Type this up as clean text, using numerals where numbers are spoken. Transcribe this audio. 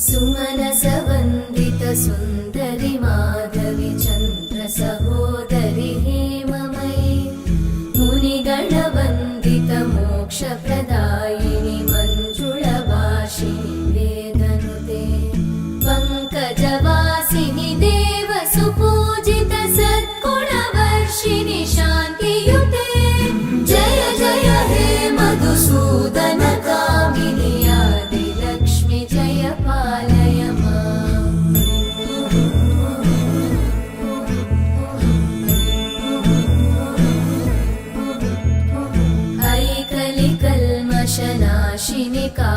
सुमनसवन्दित सुन्दरि माधवि चन्द्र सहोदरि हेममयि मुनिगणवन्दित मोक्षप्रदायिनि मञ्जुळभाषिणि वेदनुते पङ्कजवासिनि देवसुपूजित सद्गुणवर्षिणि शान्तियुते जय जय हे मधुसूदन कामिनि आदिलक्ष्मि जय पालय माम्। ऐकलिकल्मषनाशिनि का